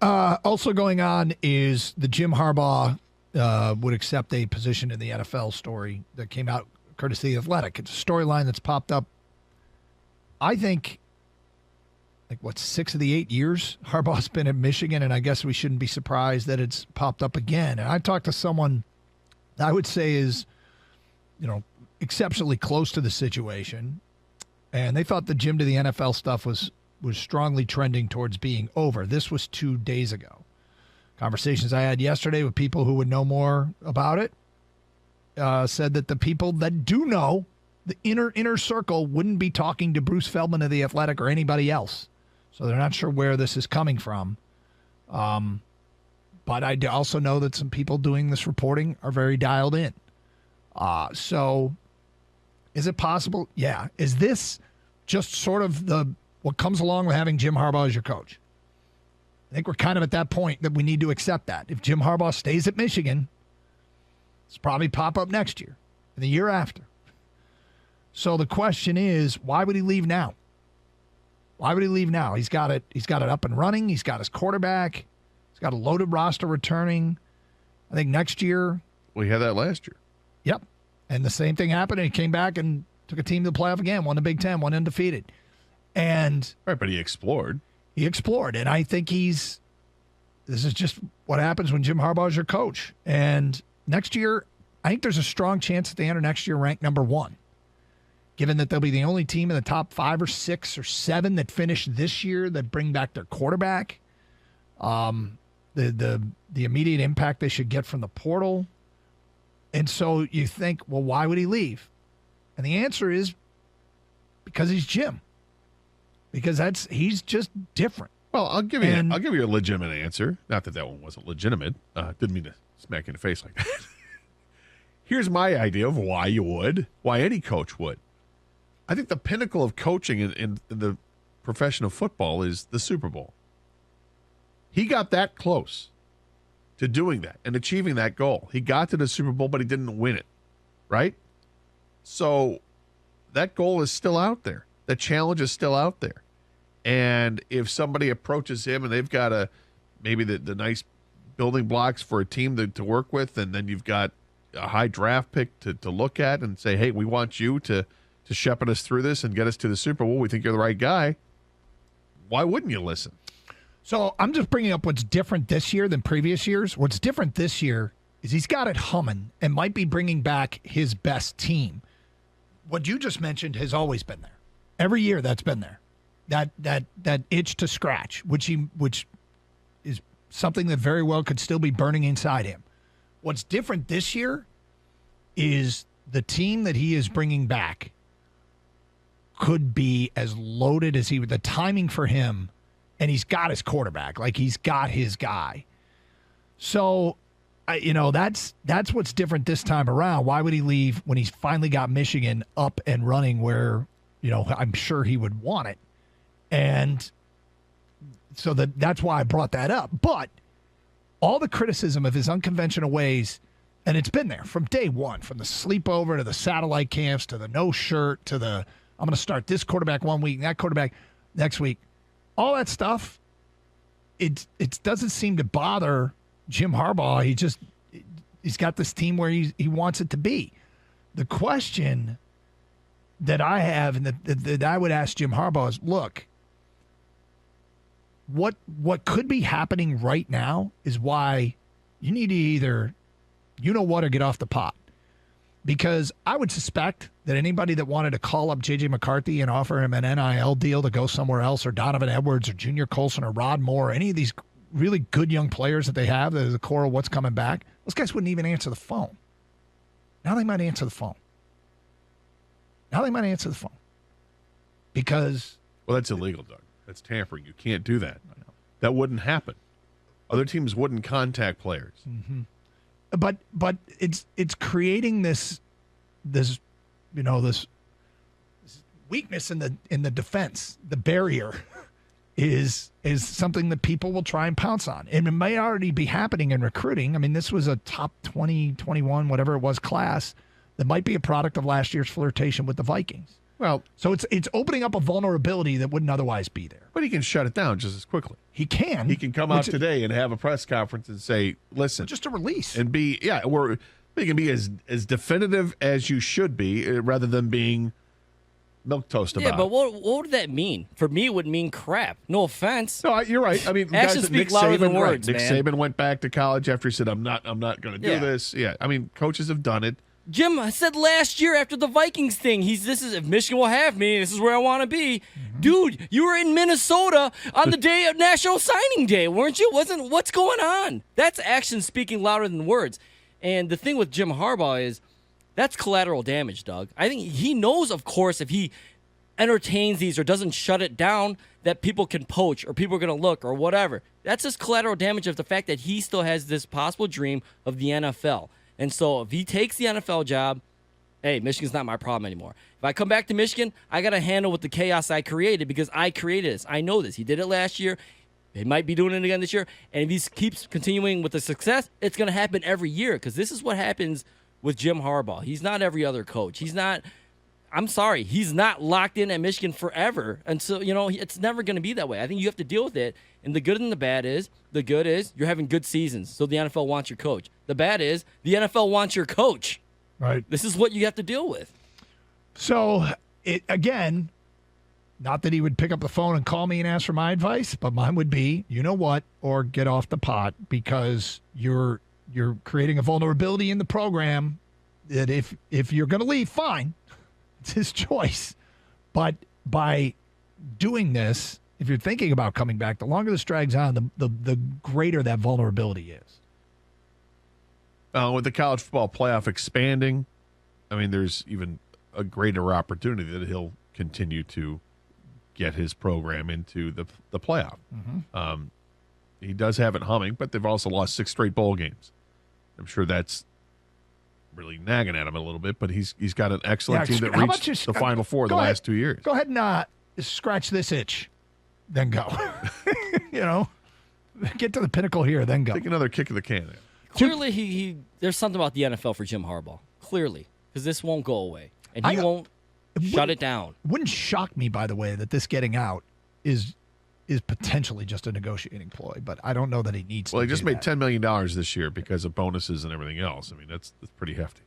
Also going on is the Jim Harbaugh would accept a position in the NFL story that came out courtesy of The Athletic. It's a storyline that's popped up, I think, 6 of the 8 years Harbaugh's been at Michigan, and I guess we shouldn't be surprised that it's popped up again. And I talked to someone that I would say is, exceptionally close to the situation, and they thought the Jim to the NFL stuff was strongly trending towards being over. This was 2 days ago. Conversations I had yesterday with people who would know more about it said that the people that do know, the inner circle, wouldn't be talking to Bruce Feldman of The Athletic or anybody else. So they're not sure where this is coming from. But I also know that some people doing this reporting are very dialed in. So is it possible? Yeah. Is this just sort of what comes along with having Jim Harbaugh as your coach? I think we're kind of at that point that we need to accept that. If Jim Harbaugh stays at Michigan, it's probably pop up next year and the year after. So the question is, why would he leave now? Why would he leave now? He's got it up and running. He's got his quarterback. He's got a loaded roster returning. I think next year. We had that last year. Yep. And the same thing happened, and he came back and took a team to the playoff again, won the Big Ten, won undefeated. And right, but he explored. And I think this is just what happens when Jim Harbaugh is your coach. And next year, I think there's a strong chance that they enter next year ranked number 1. Given that they'll be the only team in the top 5 or 6 or 7 that finish this year that bring back their quarterback. The immediate impact they should get from the portal. And so you think, well, why would he leave? And the answer is because he's Jim. Because he's just different. Well, I'll give you a legitimate answer. Not that one wasn't legitimate. Didn't mean to smack you in the face like that. Here's my idea of why any coach would. I think the pinnacle of coaching in the profession of football is the Super Bowl. He got that close to doing that and achieving that goal. He got to the Super Bowl, but he didn't win it, right? So that goal is still out there. The challenge is still out there. And if somebody approaches him and they've got maybe the nice building blocks for a team to work with, and then you've got a high draft pick to look at and say, hey, we want you to shepherd us through this and get us to the Super Bowl. We think you're the right guy. Why wouldn't you listen? So I'm just bringing up what's different this year than previous years. What's different this year is he's got it humming and might be bringing back his best team. What you just mentioned has always been there. Every year that's been there. That itch to scratch, which is something that very well could still be burning inside him. What's different this year is the team that he is bringing back could be as loaded as the timing for him, and he's got his quarterback, like he's got his guy. So, that's what's different this time around. Why would he leave when he's finally got Michigan up and running where, I'm sure he would want it? And so that's why I brought that up. But all the criticism of his unconventional ways, and it's been there from day one, from the sleepover to the satellite camps to the no shirt to the I'm going to start this quarterback one week, that quarterback next week. All that stuff, it doesn't seem to bother Jim Harbaugh. He's got this team where he wants it to be. The question that I have and that I would ask Jim Harbaugh is, look, what could be happening right now is why you need to either, or get off the pot. Because I would suspect that anybody that wanted to call up J.J. McCarthy and offer him an NIL deal to go somewhere else, or Donovan Edwards or Junior Colson or Rod Moore, or any of these really good young players that they have that are the core of what's coming back, those guys wouldn't even answer the phone. Now they might answer the phone. Because... Well, that's illegal, Doug. That's tampering. You can't do that. That wouldn't happen. Other teams wouldn't contact players. Mm-hmm. But it's creating this weakness in the defense. The barrier is something that people will try and pounce on. And it may already be happening in recruiting. I mean, this was a top 20, 21, whatever it was class that might be a product of last year's flirtation with the Vikings. Well, so it's opening up a vulnerability that wouldn't otherwise be there. but he can shut it down just as quickly. He can. He can come out today and have a press conference and say, "Listen," just a release, and be he can be as definitive as you should be, rather than being milquetoast about. Yeah, but what would that mean? For me, it would mean crap. No offense. No, you're right. I mean, actions speak louder than words. Nick man. Saban went back to college after he said, "I'm not going to do this." Yeah, I mean, coaches have done it. Jim said last year after the Vikings thing, this is if Michigan will have me, this is where I want to be. Dude, you were in Minnesota on the day of National Signing Day, weren't you? What's going on? That's action speaking louder than words. And the thing with Jim Harbaugh is that's collateral damage, Doug. I think he knows, of course, if he entertains these or doesn't shut it down, that people can poach or people are going to look or whatever. That's just collateral damage of the fact that he still has this possible dream of the NFL. And so if he takes the NFL job, hey, Michigan's not my problem anymore. If I come back to Michigan, I got to handle with the chaos I created because I created this. I know this. He did it last year. He might be doing it again this year. And if he keeps continuing with the success, it's going to happen every year because this is what happens with Jim Harbaugh. He's not every other coach. He's not locked in at Michigan forever. And so, it's never going to be that way. I think you have to deal with it. And the good and the bad is, the good is you're having good seasons, so the NFL wants your coach. The bad is the NFL wants your coach. Right. This is what you have to deal with. So, again, not that he would pick up the phone and call me and ask for my advice, but mine would be, you know what, or get off the pot because you're creating a vulnerability in the program that if you're going to leave, fine. It's his choice. But by doing this, if you're thinking about coming back, the longer this drags on, the greater that vulnerability is. With the college football playoff expanding, I mean, there's even a greater opportunity that he'll continue to get his program into the playoff. Mm-hmm. He does have it humming, but they've also lost 6 straight bowl games. I'm sure that's really nagging at him a little bit, but he's got an excellent team that reached the Final Four the last 2 years. Go ahead and scratch this itch, then go. Get to the pinnacle here, then go. Take another kick of the can. Clearly, there's something about the NFL for Jim Harbaugh. Clearly, because this won't go away, and he won't shut it down. It wouldn't shock me, by the way, that this getting out is potentially just a negotiating ploy, but I don't know that he needs to. Well, he just made $10 million this year because of bonuses and everything else. I mean, that's pretty hefty.